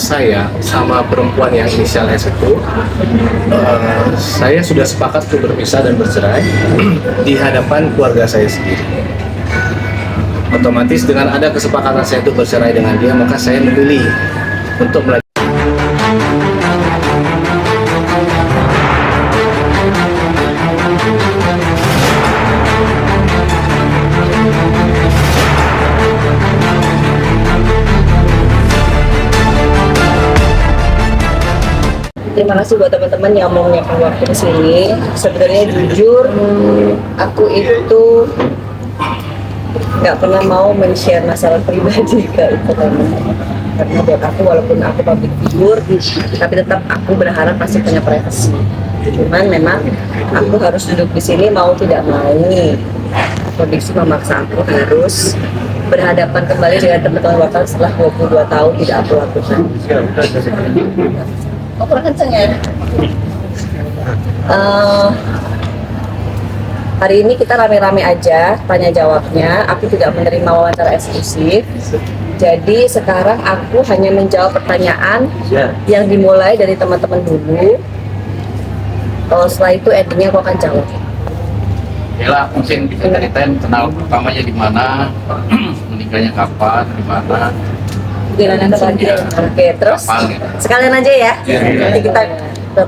Saya sama perempuan yang inisial S itu, saya sudah sepakat untuk berpisah dan bercerai di hadapan keluarga saya sendiri. Otomatis dengan ada kesepakatan saya untuk bercerai dengan dia, maka saya memilih untuk melanjutkan. Terima kasih buat teman-teman yang mau menyiapkan waktu di sini. Sebenarnya jujur, aku itu nggak pernah mau men-share masalah pribadi ke teman-teman. Karena buat aku, walaupun aku public figure, tapi tetap aku berharap pasti punya privasi. Cuman memang aku harus duduk di sini mau tidak mau. Kondisi memaksa aku harus berhadapan kembali dengan teman-teman wakil setelah 22 tahun tidak aku lakukan. Oh, kurang kenceng ya? Hari ini kita rame-rame aja tanya jawabnya. Aku tidak menerima wawancara eksklusif. Jadi sekarang aku hanya menjawab pertanyaan yang dimulai dari teman-teman dulu. Setelah itu endingnya aku akan jawab. Yalah, mungkin bisa ceritain kenal pertamanya di mana, menikahnya kapan, di mana. Oke, terus sekalian aja ya. Nanti kita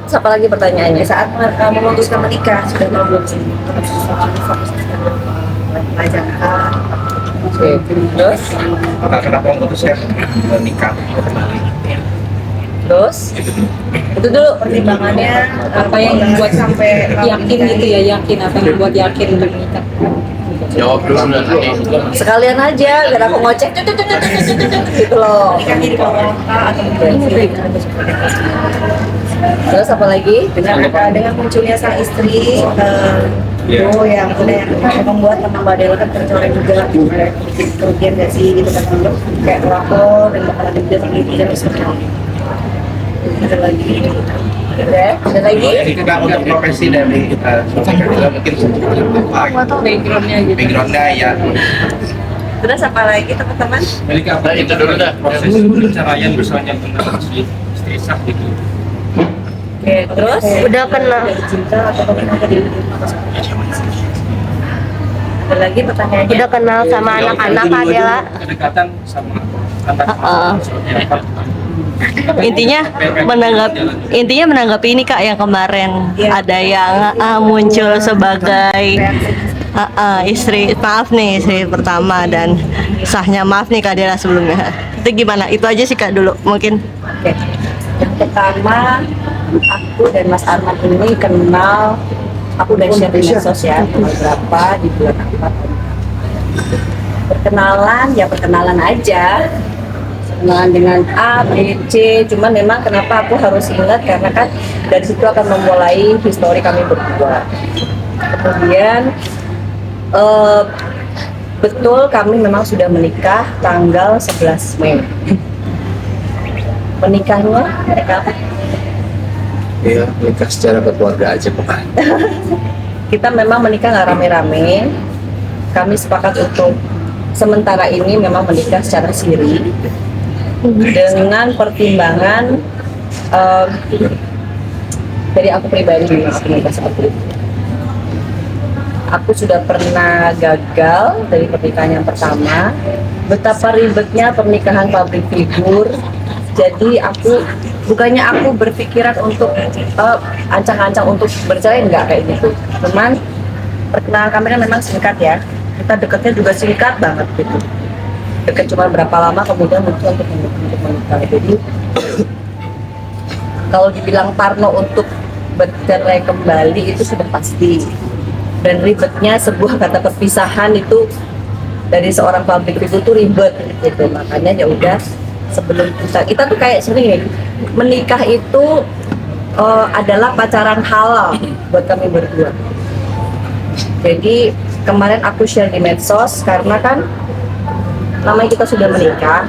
siapa lagi pertanyaannya. Saat kamu memutuskan menikah sudah tahu belum sih? Oke, terus Kenapa memutuskan menikah kembali? terus itu dulu pertimbangannya apa yang membuat sampai yakin gitu ya, yakin apa yang membuat yakin untuk menikah? Jawab dulu nanti. sekalian aja biar aku ngocek gitu loh. Terus apa lagi? Dengan munculnya sang istri yang membuat teman Mbak Dela kan tercoreng juga kerugian gak sih gitu kan, kayak pelakor dan bakalan juga sendiri dan sebagainya. Ada lagi Ada lagi? Kita untuk profesi dari kita mungkin Backgroundnya gitu. backgroundnya ya. Terus apa lagi teman-teman? Nah, itu dulu dah. Proses pencarian misalnya tentang istri sah gitu. Oke, terus Udah kenal. cinta atau bagaimana di ada lagi pertanyaannya? Udah kenal sama anak-anak Adela. Kedekatan sama anak seperti apa? Intinya menanggapi ini Kak yang kemarin ada yang muncul sebagai istri pertama dan sahnya maaf nih Kak Dela sebelumnya. Itu gimana? Itu aja sih Kak dulu mungkin. Oke. Yang pertama, aku dan Mas Arman ini kenal, aku udah share di medsos ya, tanggal berapa, di bulan apa. Perkenalan aja. Perkenalan dengan A, B, C, cuman memang kenapa aku harus ingat, karena kan dari situ akan memulai histori kami berdua. Kemudian, betul kami memang sudah menikah tanggal 11 Mei. Menikahnya Ya, menikah secara keluarga aja pokoknya. kita memang menikah nggak rame-rame. Kami sepakat untuk sementara ini memang menikah secara siri dengan pertimbangan dari aku pribadi menikah seperti itu. Aku sudah pernah gagal dari pernikahan yang pertama. Betapa ribetnya pernikahan public figure. Jadi bukannya aku berpikiran untuk ancang-ancang untuk bercerai, enggak kayak gitu. Cuman perkenalan kami kan memang singkat ya. Kita deketnya juga singkat banget gitu. Deket cuma berapa lama kemudian muncul untuk menikah. Jadi kalau dibilang parno untuk bercerai kembali itu sudah pasti. Dan ribetnya sebuah kata perpisahan itu dari seorang public figure itu ribet gitu. Makanya ya udah, sebelum kita tuh kayak sering menikah itu adalah pacaran halal buat kami berdua. Jadi kemarin aku share di medsos karena kan namanya kita sudah menikah.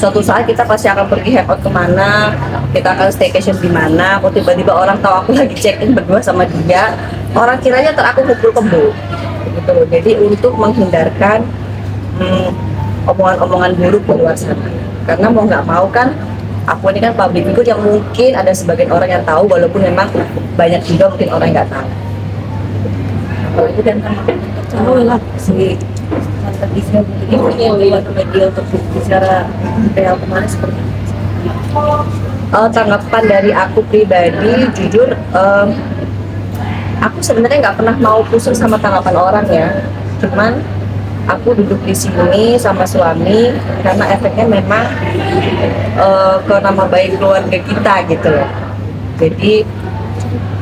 Suatu saat kita pasti akan pergi hangout kemana, kita akan staycation di mana. Kok tiba-tiba orang tahu aku lagi check-in berdua sama dia, orang kiranya aku pukul kebo gitu. Jadi untuk menghindarkan omongan-omongan buruk di luar sana. karena mau nggak mau kan aku ini kan public figure yang mungkin ada sebagian orang yang tahu, walaupun memang banyak juga mungkin orang yang nggak tahu. Kalau itu dan si strategisnya mungkin yang lewat media untuk bicara real kemarin seperti tanggapan dari aku pribadi, jujur aku sebenarnya nggak pernah mau pusing sama tanggapan orang ya, cuman aku duduk di sini sama suami karena efeknya memang ke nama baik keluarga kita gitu loh. Jadi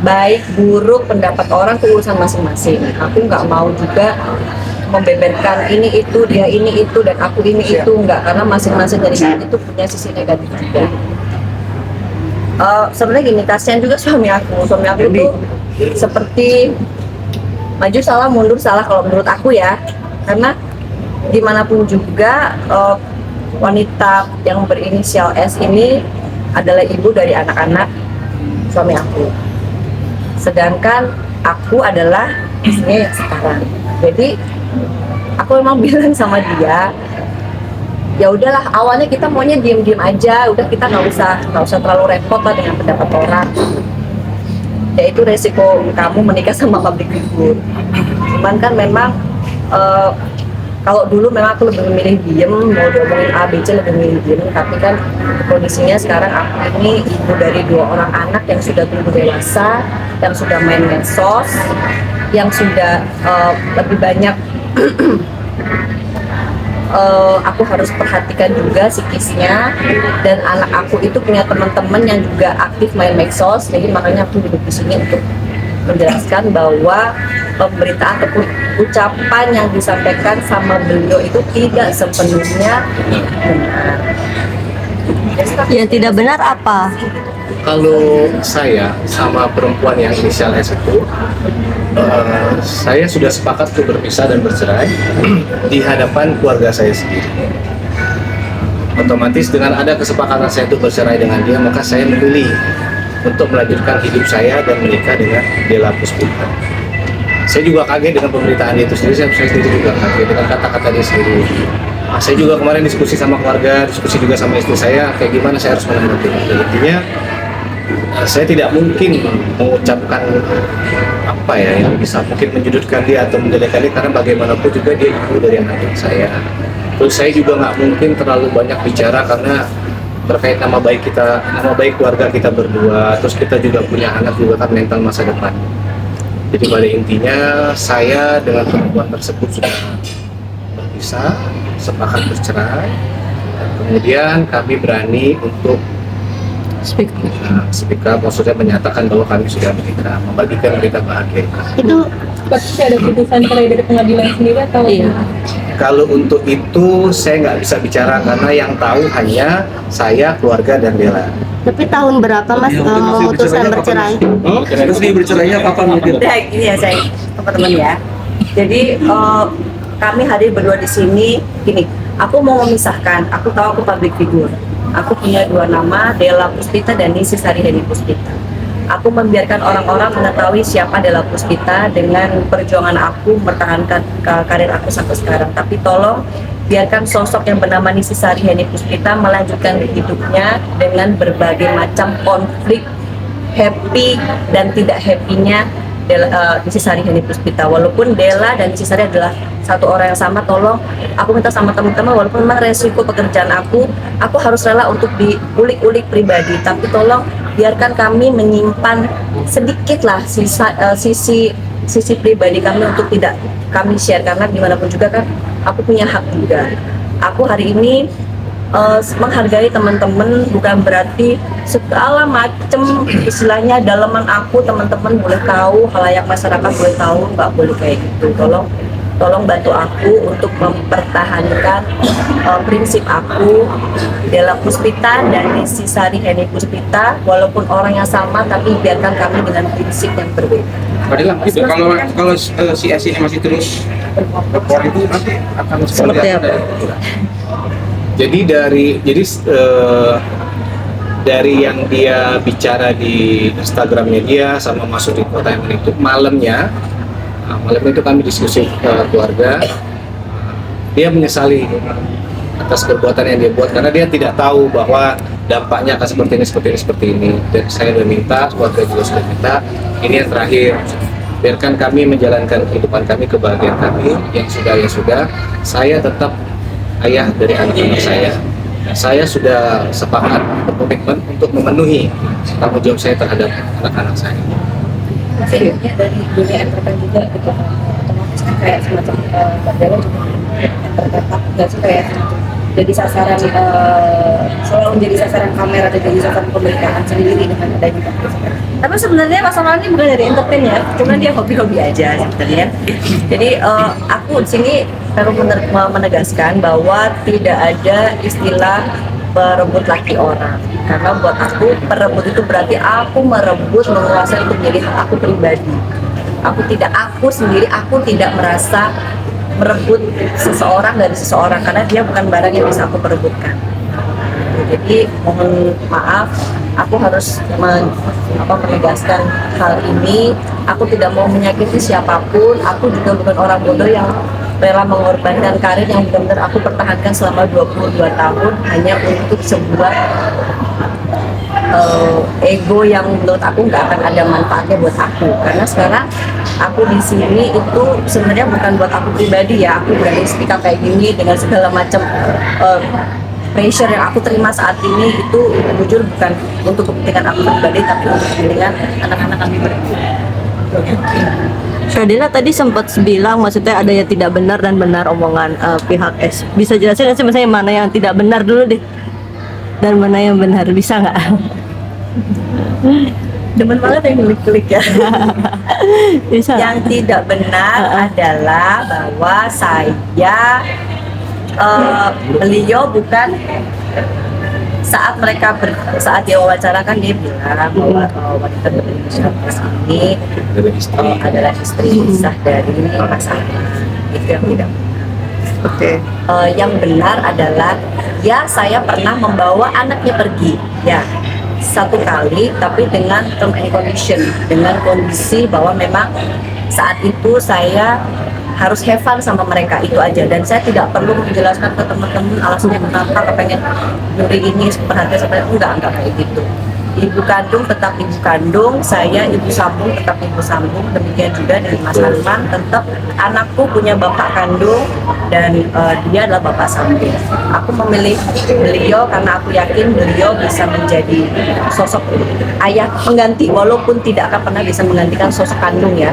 baik buruk pendapat orang itu urusan masing-masing. Aku nggak mau juga membeberkan ini itu, dia ini itu, dan aku ini itu, nggak, karena masing-masing dari kita itu punya sisi negatif juga. Sebenarnya gini, kasihan juga suami aku tuh seperti maju salah mundur salah kalau menurut aku ya, karena dimanapun juga wanita yang berinisial S ini adalah ibu dari anak-anak suami aku, sedangkan aku adalah istrinya yang sekarang. Jadi aku memang bilang sama dia, ya udahlah, awalnya kita maunya diem-diem aja, udah kita nggak usah terlalu repot lah dengan pendapat orang. Ya itu resiko kamu menikah sama public figure. Cuman kan memang kalau dulu memang aku lebih memilih diem, mau diomongin A, B, C lebih memilih diem. Tapi kan kondisinya sekarang aku ini ibu dari 2 orang anak yang sudah tumbuh dewasa, yang sudah main medsos, yang sudah lebih banyak aku harus perhatikan juga psikisnya, dan anak aku itu punya teman-teman yang juga aktif main medsos. Jadi makanya aku duduk di sini untuk menjelaskan bahwa pemberitaan ataupun ucapan yang disampaikan sama beliau itu tidak sepenuhnya benar. Yang tidak benar apa? Kalau saya sama perempuan yang inisial S itu, saya sudah sepakat untuk berpisah dan bercerai di hadapan keluarga saya sendiri. Otomatis dengan ada kesepakatan saya untuk bercerai dengan dia, maka saya memilih untuk melanjutkan hidup saya dan menikah dengan Della Puspita. Saya juga kaget dengan pemberitaan itu sendiri, saya sendiri juga kaget dengan kata-kata dia sendiri. Saya juga kemarin diskusi sama keluarga, diskusi juga sama istri saya, kayak gimana saya harus menanggapi. Intinya saya tidak mungkin mengucapkan apa ya yang bisa mungkin menjudutkan dia atau menjelekan dia, karena bagaimanapun juga dia ibu dari anak saya. Terus saya juga nggak mungkin terlalu banyak bicara karena terkait nama baik kita, nama baik keluarga kita berdua. Terus kita juga punya anak juga kan, mental masa depan. Jadi pada intinya saya dengan perempuan tersebut sudah berpisah, sepakat bercerai. Kemudian kami berani untuk speak up, maksudnya menyatakan bahwa kami sudah menikah, membagikan berita bahagia. Itu Pasti ada putusan cerai dari pengadilan sendiri atau? iya. Kalau untuk itu saya nggak bisa bicara karena yang tahu hanya saya, keluarga, dan Della. Tapi tahun berapa Mas memutuskan bercerai? Terus dia bercerainya kapan mungkin? Udah gini ya saya teman-teman ya. Jadi kami hadir berdua di sini. Gini, aku mau memisahkan. Aku tahu aku public figure. Aku punya 2 nama, Della Puspita dan Nisi Sariheni Puspita. Aku membiarkan orang-orang mengetahui siapa Della Puspita dengan perjuangan aku mempertahankan karir aku sampai sekarang. Tapi tolong biarkan sosok yang bernama Nisi Sariheni Puspita melanjutkan hidupnya dengan berbagai macam konflik, happy dan tidak happy-nya Nisi Sariheni Puspita. Walaupun Della dan Nisi Sari adalah satu orang yang sama, tolong aku minta sama teman-teman, walaupun memang resiko pekerjaan aku harus rela untuk diulik-ulik pribadi, tapi tolong biarkan kami menyimpan sedikit lah sisi pribadi kami untuk tidak kami share, karena gimana pun juga kan aku punya hak juga. Aku hari ini menghargai teman-teman, bukan berarti segala macem istilahnya dalaman aku teman-teman boleh tahu, khalayak masyarakat boleh tahu, nggak boleh kayak gitu. Tolong bantu aku untuk mempertahankan prinsip aku, Della Puspita dan Nisi Sariheni Puspita, walaupun orang yang sama tapi biarkan kami dengan prinsip yang berbeda. Padahal gitu, kalau si S ini masih terus berpor itu nanti akan seperti apa? Jadi dari yang dia bicara di Instagramnya dia sama masuk di kota yang itu malam itu kami diskusi keluarga, dia menyesali atas perbuatan yang dia buat, karena dia tidak tahu bahwa dampaknya akan seperti ini. Dan saya sudah minta, keluarga juga sudah minta, ini yang terakhir, biarkan kami menjalankan kehidupan kami, kebahagiaan kami, yang sudah. Saya tetap ayah dari anak-anak saya. Saya sudah sepakat berkomitmen untuk memenuhi tanggung jawab saya terhadap anak-anak saya. Maksudnya dari dunia entertain juga gitu, otomatis kan kayak semacam Bardella juga entertain nggak sih, kayak jadi sasaran selalu menjadi sasaran kamera dan jadi sasaran pemberitaan sendiri dengan adanya podcast. Tapi sebenarnya masalah ini bukan dari entertain ya, cuma dia hobi-hobi aja sebenarnya. Jadi aku di sini perlu menegaskan bahwa tidak ada istilah merebut laki orang, karena buat aku merebut itu berarti aku merebut, menguasai untuk menjadi hak aku pribadi. Aku sendiri tidak merasa merebut seseorang dari seseorang, karena dia bukan barang yang bisa aku perebutkan. Jadi mohon maaf, aku harus menegaskan hal ini. Aku tidak mau menyakiti siapapun. Aku juga bukan orang bodoh yang rela mengorbankan karir yang benar-benar aku pertahankan selama 22 tahun hanya untuk sebuah ego yang menurut aku nggak akan ada manfaatnya buat aku. Karena sekarang aku di sini itu sebenarnya bukan buat aku pribadi ya. Aku berani speak up kayak gini dengan segala macam pressure yang aku terima saat ini, itu jujur bukan untuk kepentingan aku pribadi, tapi untuk kepentingan anak-anak kami berdua. Kak tadi sempat bilang maksudnya ada yang tidak benar dan benar omongan pihak S. Bisa jelasin nggak sih misalnya mana yang tidak benar dulu deh dan mana yang benar, bisa nggak? Demen banget yang klik-klik ya. Bisa. Yang tidak benar adalah bahwa beliau bukan saat dia wawancarakan dia bilang bahwa wanita berinisial S ini adalah istri sah dari Mas Ahmad. Itu yang tidak benar. Oke. Yang benar adalah ya saya pernah membawa anaknya pergi ya 1 kali, tapi dengan term and condition, dengan kondisi bahwa memang saat itu saya harus have fun sama mereka, itu aja. Dan saya tidak perlu menjelaskan ke teman-teman alasannya kenapa kepengen nyuri ini perhatian sampai enggak kayak gitu. Ibu kandung tetap ibu kandung, saya ibu sambung tetap ibu sambung, demikian juga dengan Mas Arman, tetap anakku punya bapak kandung dan dia adalah bapak sambung. Aku memilih beliau karena aku yakin beliau bisa menjadi sosok ayah pengganti, walaupun tidak akan pernah bisa menggantikan sosok kandung ya.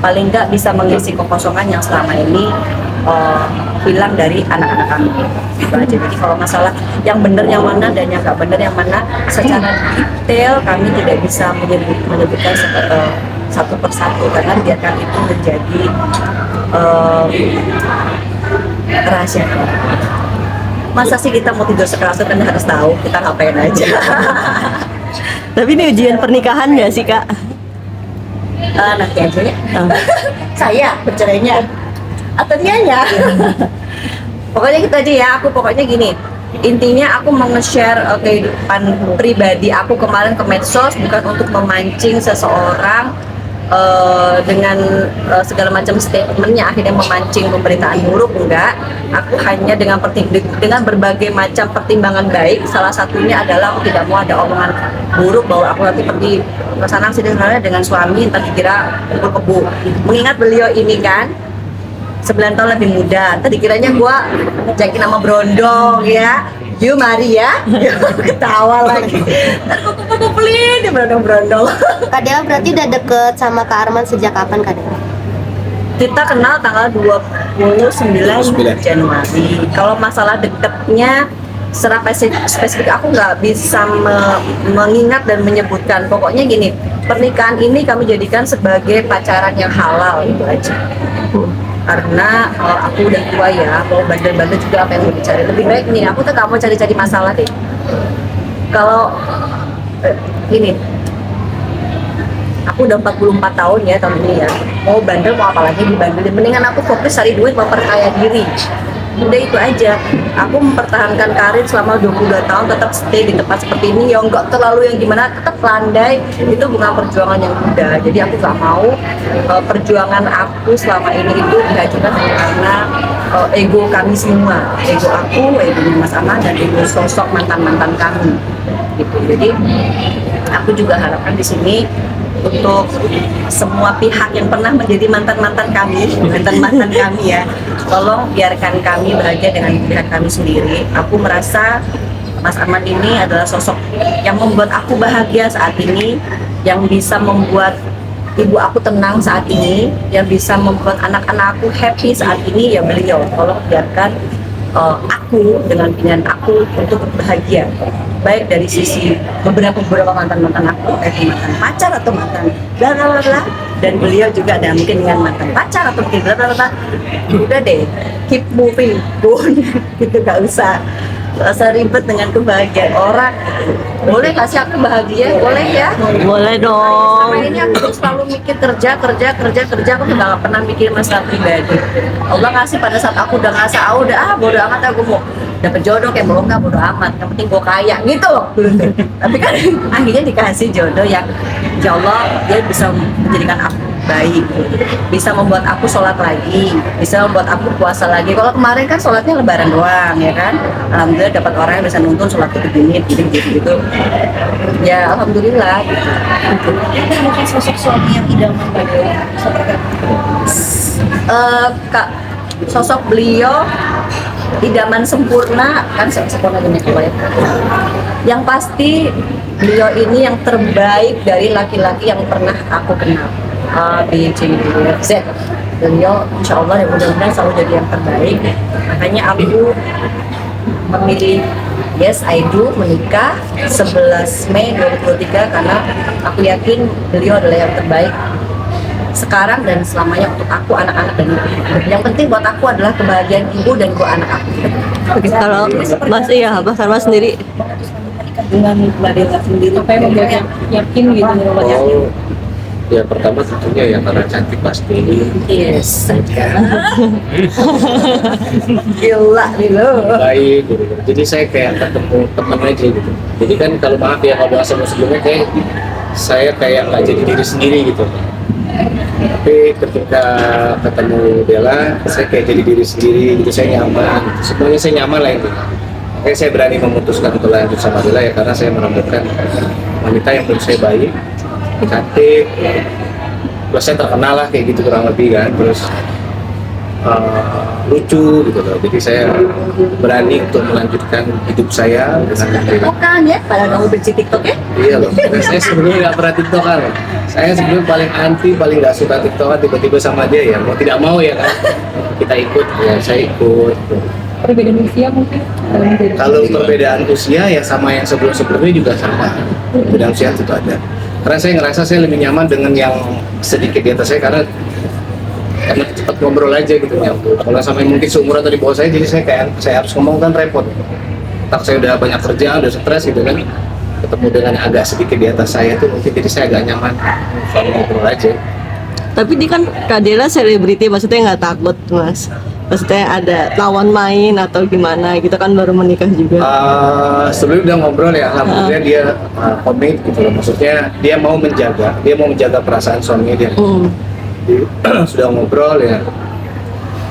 Paling nggak bisa mengisi kekosongan yang selama ini hilang dari anak-anak kami. Itu aja. Jadi kalau masalah yang benar yang mana dan yang nggak benar yang mana, secara detail kami tidak bisa menyebutkan satu persatu, karena biarkan itu menjadi rahasia. Masa sih kita mau tidur sekelas kan harus tahu kita ngapain aja. Tapi ini ujian pernikahan nggak sih Kak? Nanti aja ya. Saya bercerainya atau dianya. Pokoknya gitu aja ya. Aku pokoknya gini, intinya aku mau nge-share kehidupan pribadi aku kemarin ke medsos bukan untuk memancing seseorang dengan segala macam statementnya akhirnya memancing pemberitaan buruk. Enggak, aku hanya dengan berbagai macam pertimbangan baik, salah satunya adalah aku tidak mau ada omongan buruk bahwa aku nanti pergi ke sana sini dengan suami entah dikira kumpul-kebo. Mengingat beliau ini kan 9 tahun lebih muda, tadi kiranya gua jakin nama brondong ya, yuk mari ya. Ketawa lagi, ntar kumpul-kumpulin di brondong-brondong. Kak Dela berarti udah deket sama Kak Arman sejak kapan Kak Dela? Kita kenal tanggal 29 Januari. Kalau masalah deketnya secara spesifik aku nggak bisa mengingat dan menyebutkan. Pokoknya gini, pernikahan ini kami jadikan sebagai pacaran yang halal, itu aja. Karena aku udah tua ya, mau bandel-bandel juga apa yang mau dicari. Lebih baik nih, aku tuh gak mau cari-cari masalah deh. Kalau ini, aku udah 44 tahun ya tahun ini ya. Mau bandel mau apalagi dibandelin. Mendingan aku fokus cari duit, memperkaya diri. Udah itu aja. Aku mempertahankan karir selama 22 tahun, tetap stay di tempat seperti ini. Yang nggak terlalu yang gimana, tetap landai. Itu bukan perjuangan yang mudah. Jadi aku nggak mau perjuangan aku selama ini itu dihancurkan karena ego kami semua, ego aku, ego Mas Ahmad, dan ego sosok mantan-mantan kami gitu. Jadi aku juga harapkan di sini untuk semua pihak yang pernah menjadi mantan-mantan kami ya, tolong biarkan kami bahagia dengan pihak kami sendiri. Aku merasa Mas Ahmad ini adalah sosok yang membuat aku bahagia saat ini, yang bisa membuat ibu aku tenang saat ini, yang bisa membuat anak-anak aku happy saat ini, ya beliau. Tolong biarkan aku dengan pilihan aku untuk bahagia, baik dari sisi beberapa mantan aku, mantan pacar atau mantan bla bla bla, dan beliau juga ada mungkin dengan mantan pacar atau mungkin bla bla bla. Udah deh, keep moving on gitu, gak usah ribet dengan kebahagiaan orang. Boleh kasih aku bahagia, boleh ya? Boleh dong. Selama ini aku selalu mikir kerja, aku tuh gak pernah mikir masalah pribadi. Allah kasih pada saat aku udah ngerasa, udah bodo amat, aku mau dapet jodoh kayak belum, nggak bodo amat, yang penting gue kaya gitu. Tapi kan akhirnya dikasih jodoh yang insya Allah dia bisa menjadikan aku baik, bisa membuat aku sholat lagi, bisa membuat aku puasa lagi. Kalau kemarin kan sholatnya lebaran doang ya kan, alhamdulillah dapat orang yang bisa nuntun sholat gitu. Ya alhamdulillah gitu. Itu mungkin sosok suami yang idaman bagi seperti Kak, sosok beliau idaman sempurna kan, sempurna gini kalau ya. Yang pasti beliau ini yang terbaik dari laki-laki yang pernah aku kenal. A, B, C, D, F, Z. Beliau insya Allah ya mudah-mudahan selalu jadi yang terbaik. Makanya aku memilih yes I do menikah 11 Mei 2023 karena aku yakin beliau adalah yang terbaik sekarang dan selamanya untuk aku, anak-anak, dan ibu. Yang penting buat aku adalah kebahagiaan ibu dan dua anak aku. Kalau Mas Sarmas sendiri Dengan Mbak Dela sendiri, Apa yang membuat yakin gitu, membuat yakin? Oh, ya pertama tentunya ya karena cantik pasti. yes, gila nih lo. Baik gitu. Jadi saya kayak ketemu teman aja gitu. Jadi kan kalau maaf ya kalau bahasa sebelumnya kayak saya kayak nggak jadi diri sendiri gitu. Tapi ketika ketemu Bella, saya kayak jadi diri sendiri gitu, saya nyaman. Sebenarnya saya nyaman lah itu. Makanya saya berani memutuskan untuk lanjut sama Bella ya karena saya menemukan wanita yang menurut saya baik, cantik, terus saya terkenal lah kayak gitu kurang lebih kan, terus lucu gitu loh. Jadi saya berani untuk melanjutkan hidup saya dengan Bella. Bukan ya, pada kamu benci TikTok ya? Iya loh, saya sebenarnya nggak pernah tiktokan loh. Saya sebenarnya paling anti, paling nggak suka tiktokan, tiba-tiba sama dia ya mau tidak mau ya kan kita ikut, ya saya ikut. Perbedaan usia mungkin? Kalau perbedaan usia ya sama yang sebelum-sebelumnya juga sama, perbedaan usia itu ada. Karena saya ngerasa saya lebih nyaman dengan yang sedikit di atas saya karena cepat ngobrol aja gitu ya. Kalau sampai mungkin seumuran atau di bawah saya, jadi saya harus ngomong kan repot. Tak saya udah banyak kerjaan, udah stres gitu kan, ketemu dengan yang agak sedikit di atas saya tuh mungkin jadi saya agak nyaman kalau ngobrol aja. tapi dia kan Kak Dela selebriti, maksudnya nggak takut Mas? Maksudnya ada lawan main atau gimana gitu kan, baru menikah juga. Sebelum udah ngobrol ya, alhamdulillah dia komit gitu loh. Maksudnya dia mau menjaga perasaan suaminya dia. Sudah ngobrol ya.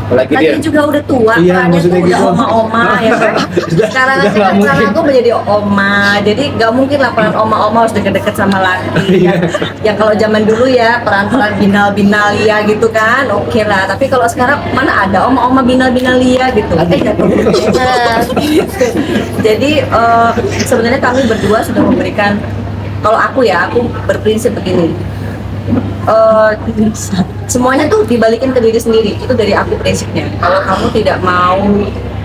Apalagi Tadi dia juga udah tua, iya, makanya maksudnya tuh udah gitu. oma-oma ya kan. Sekarang Udah nggak mungkin. aku menjadi oma, jadi nggak mungkin lah peran oma-oma harus deket-deket sama laki. Iya. Yang kalau zaman dulu ya peran-peran binal-binal ya gitu kan, oke lah. Tapi kalau sekarang mana ada oma-oma binal-binal ya gitu. Jadi sebenarnya kami berdua sudah memberikan, kalau aku berprinsip begini. Semuanya tuh dibalikin ke diri sendiri, itu dari aku prinsipnya. Kalau kamu tidak mau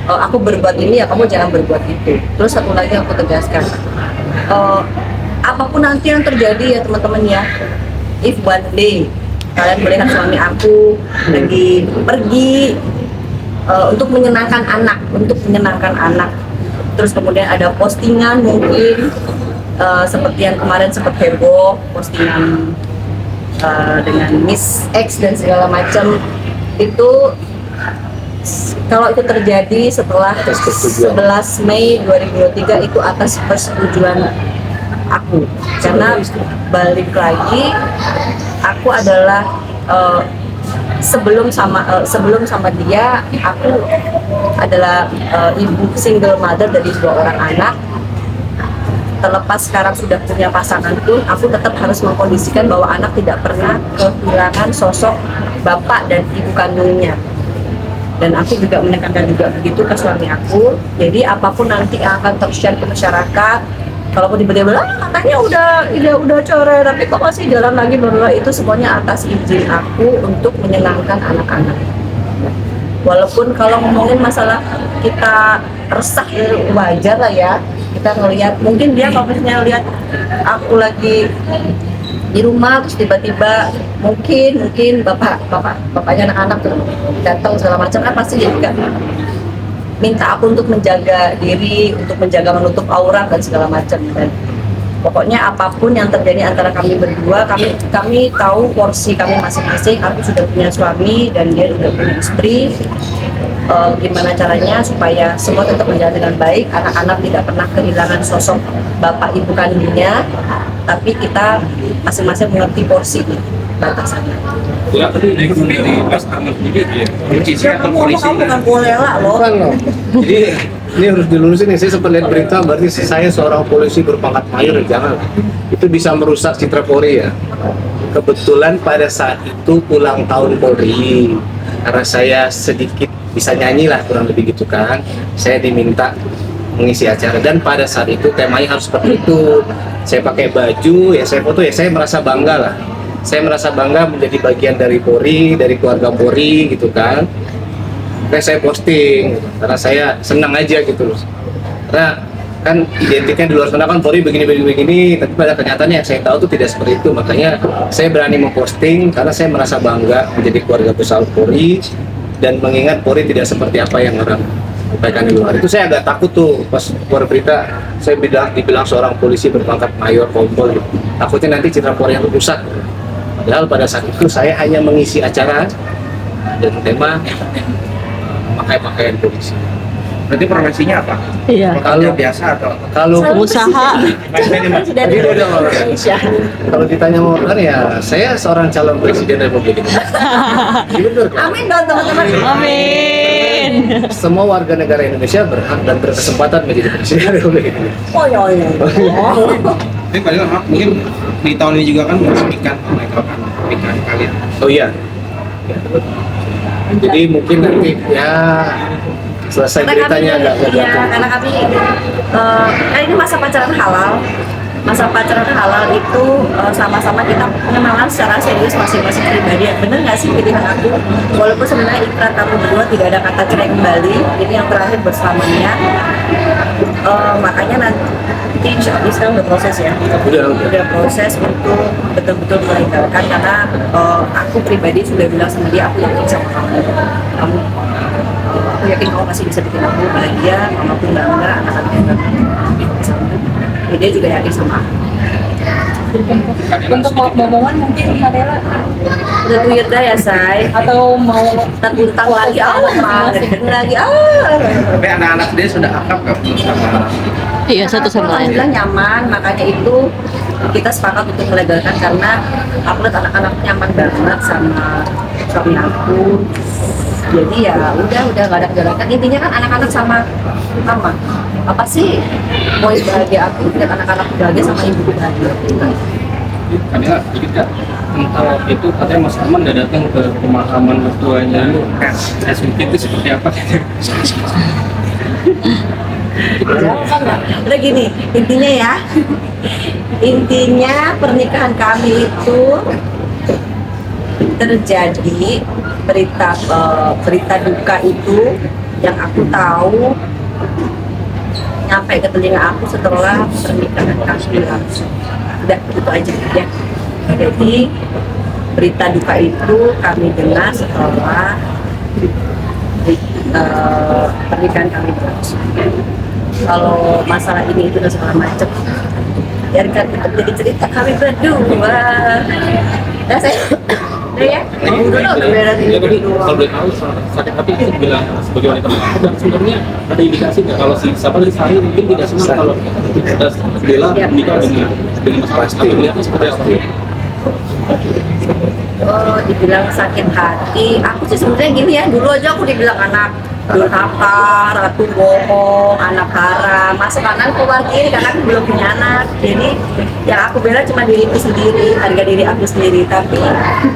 aku berbuat ini, ya kamu jangan berbuat itu. Terus satu lagi aku tegaskan, apapun nanti yang terjadi ya teman-teman ya, if one day kalian melihat suami aku lagi pergi untuk menyenangkan anak, terus kemudian ada postingan mungkin seperti yang kemarin sempat heboh, postingan dengan Miss X dan segala macam, itu kalau itu terjadi setelah 11 Mei 2023 itu atas persetujuan aku, karena balik lagi aku adalah sebelum sama dia aku adalah ibu single mother dari 2 orang anak. Terlepas sekarang sudah punya pasangan pun, aku tetap harus mengkondisikan bahwa anak tidak pernah kehilangan sosok bapak dan ibu kandungnya. Dan aku juga menekankan juga begitu ke suami aku. Jadi apapun nanti yang akan tershare ke masyarakat, kalaupun tiba-tiba katanya udah cerai tapi kok masih jalan lagi, itu semuanya atas izin aku untuk menyenangkan anak-anak. Walaupun kalau ngomongin masalah kita resah, wajar lah ya, kita ngelihat mungkin dia kalau misalnya lihat aku lagi di rumah terus tiba-tiba mungkin bapaknya anak-anak tuh datang segala macam, kan pasti dia juga minta aku untuk menjaga diri, untuk menjaga menutup aurat dan segala macam. Dan pokoknya apapun yang terjadi antara kami berdua, kami tahu porsi kami masing-masing. Aku sudah punya suami dan dia sudah punya istri. Gimana caranya supaya semua tetap berjalan dengan baik, anak-anak tidak pernah kehilangan sosok bapak ibu kandungnya, tapi kita masing-masing mengerti porsi batasannya. Ya, tadi dari Mas Arman sendiri ya, polisi atau polisi? Kamu bukan bolela loh. Bukan loh. Jadi ini harus dilurusin nih. Saya sempat lihat berita, berarti saya seorang polisi berpangkat mayor, jangan. Itu bisa merusak citra Polri ya. Kebetulan pada saat itu ulang tahun Polri, karena saya sedikit bisa nyanyi lah kurang lebih gitu kan, saya diminta mengisi acara dan pada saat itu temanya harus seperti itu. Saya pakai baju ya, saya foto ya, saya merasa bangga lah. Saya merasa bangga menjadi bagian dari Polri, dari keluarga Polri gitu kan. Dan saya posting karena saya senang aja gitu loh. Karena kan identiknya di luar sana kan Polri begini, tapi pada kenyataannya yang saya tahu tuh tidak seperti itu. Makanya saya berani memposting karena saya merasa bangga menjadi keluarga besar Polri dan mengingat Polri tidak seperti apa yang orang sampaikan di luar. Itu saya agak takut tuh pas keluar berita, saya dibilang seorang polisi berpangkat mayor kompol gitu. Takutnya nanti citra Polri yang rusak. Padahal pada saat itu saya hanya mengisi acara dan tema pakai pakaian polisi. Berarti profesinya apa? Iya. Kalau biasa atau Kalau Pengusaha. Tadi udah Indonesia. Kalau ditanya mau kan ya, saya seorang calon presiden Republik Indonesia. Bener kan? Amin dong teman-teman. Amin. Semua warga negara Indonesia berhak dan berkesempatan menjadi presiden Republik Indonesia. Oh iya. Tapi paling mungkin di tahun ini juga kan meresmikan pernikahan kalian. Oh iya. Ya, betul. Jadi mungkin nanti ya selesai beritanya agak ya, karena kami kan ini masa pacaran halal. Masa pacaran halal itu sama-sama kita pengenalan secara serius masing-masing pribadi. Bener nggak sih pilihan aku? Walaupun sebenarnya ikrar kamu berdua tidak ada kata cerai kembali, ini yang terakhir bersamanya. Makanya nanti ini sekarang udah proses ya. Udah proses untuk betul-betul melegalkan karena aku pribadi sudah bilang sendiri aku yakin sama kamu. Aku yakin kamu masih bisa bikin aku bahagia, mama pun bangga, anak-anaknya sama. Dia juga yakin sama aku. Untuk momongan mungkin Kadela Udah tuyur dah ya, Say. atau mau Terbuntang lagi, lagi, Tapi anak-anak dia sudah akrab nggak sama? Iya, satu sama lain. Alhamdulillah nyaman, makanya itu kita sepakat untuk melegalkan karena aku lihat anak-anak nyaman banget sama suami aku. Jadi ya udah nggak ada kejelasan. Intinya kan anak-anak sama mama. Apa sih boy bahagia aku dan anak-anak bahagia sama ibu bahagia. Kadang sedikit kan tentang itu katanya Mas Arman nggak datang ke pemakaman mertuanya. SWP itu seperti apa? Udah gini, intinya pernikahan kami itu terjadi berita duka itu yang aku tahu nyampe ke telinga aku setelah pernikahan kami langsung. Udah gitu aja ya. Jadi berita duka itu kami dengar setelah pernikahan kami berlangsung. Kalau masalah ini itu dan segala macam, biarkan itu jadi cerita kami berdua. Udah saya, udah ya. Udah beres ini Ya, tapi berdua. kalau boleh tahu sakit hati itu bilang sebagai wanita mengaku dan sebenarnya ada indikasi nggak kalau si siapa dari Sari mungkin tidak senang kalau kita Bella menikah dengan Mas Pasti melihatnya seperti apa? dibilang sakit hati, aku sih sebenarnya gini ya, dulu aja aku dibilang anak durhaka, ratu bohong, anak haram, masuk kanan keluar kiri karena aku belum punya anak. Jadi yang aku bela cuma diriku sendiri, harga diri aku sendiri. Tapi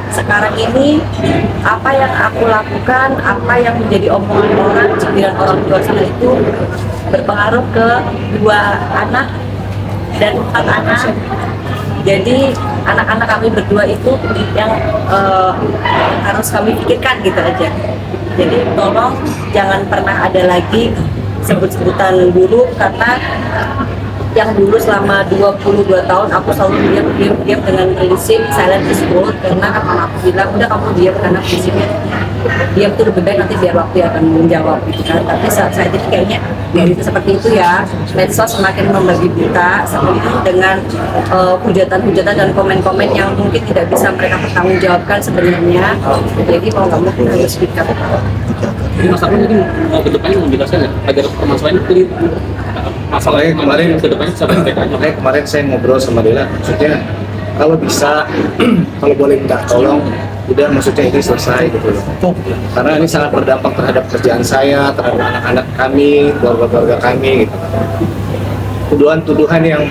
sekarang ini apa yang aku lakukan, apa yang menjadi omongan orang, cibiran orang tua sana itu berpengaruh ke 2 anak dan 4 anak. Jadi anak-anak kami berdua itu yang harus kami pikirkan gitu aja. Jadi tolong jangan pernah ada lagi sebut-sebutan buruk, karena yang dulu selama 22 tahun aku selalu diam dengan prinsip silent is gold, karena apa aku bilang udah kamu diam karena prinsipnya diam tuh lebih baik, nanti biar waktu yang akan menjawab gitu kan. Tapi saat saya jadi kayaknya itu seperti itu ya, medsos semakin membagi buta dengan hujatan-hujatan dan komen-komen yang mungkin tidak bisa mereka pertanggungjawabkan sebenarnya. Jadi mau nggak mau kita harus speak up. Jadi Mas Arman mungkin ke depannya mau menjelaskan ya agar permasalahan ini clear. Masalahnya kemarin ke depannya sampai mereka. Makanya kemarin saya ngobrol sama Dela, maksudnya kalau bisa, kalau boleh minta tolong, udah maksudnya ini selesai gitu loh. Karena ini sangat berdampak terhadap kerjaan saya, terhadap anak-anak kami, keluarga-keluarga kami gitu. Tuduhan-tuduhan yang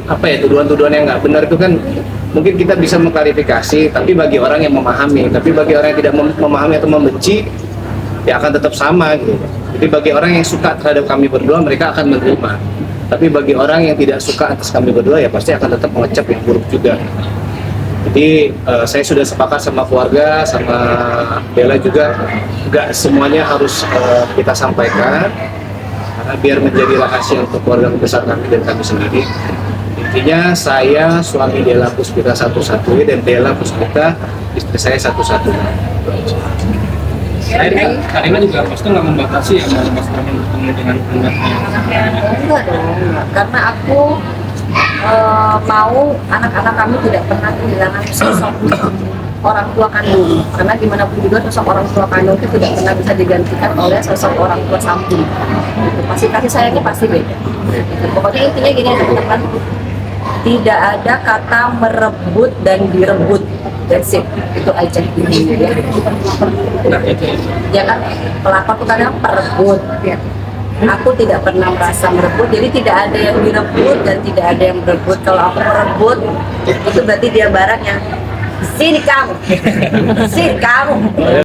apa ya, tuduhan-tuduhan yang nggak benar itu kan mungkin kita bisa mengklarifikasi, tapi bagi orang yang memahami, tapi bagi orang yang tidak memahami atau membenci, ya akan tetap sama gitu. Jadi bagi orang yang suka terhadap kami berdua, mereka akan menerima. Tapi bagi orang yang tidak suka atas kami berdua, ya pasti akan tetap mengecap yang buruk juga. Jadi saya sudah sepakat sama keluarga, sama Bella juga, nggak semuanya harus kita sampaikan, karena biar menjadi rahasia untuk keluarga besar kami dan kami sendiri. Intinya saya suami Della Puspita satu-satunya dan Della Puspita istri saya satu-satunya. Karina juga pasti nggak membatasi ya Mas Arman bertemu dengan anaknya. Enggak dong, enggak. Karena aku mau anak-anak kami tidak pernah kehilangan sosok orang tua kandung. Karena gimana pun juga sosok orang tua kandung itu tidak pernah bisa digantikan oleh sosok orang tua samping. Gitu. Pasti kasih sayangnya pasti beda. Gitu. Pokoknya intinya gini teman-teman, tidak ada kata merebut dan direbut. That's it, itu aja intinya ya. Nah itu. Ya kan, pelakor itu kadang perebut ya. Aku tidak pernah merasa merebut, jadi tidak ada yang direbut dan tidak ada yang merebut. Kalau aku merebut, itu berarti dia barang yang sini kamu, sini kamu.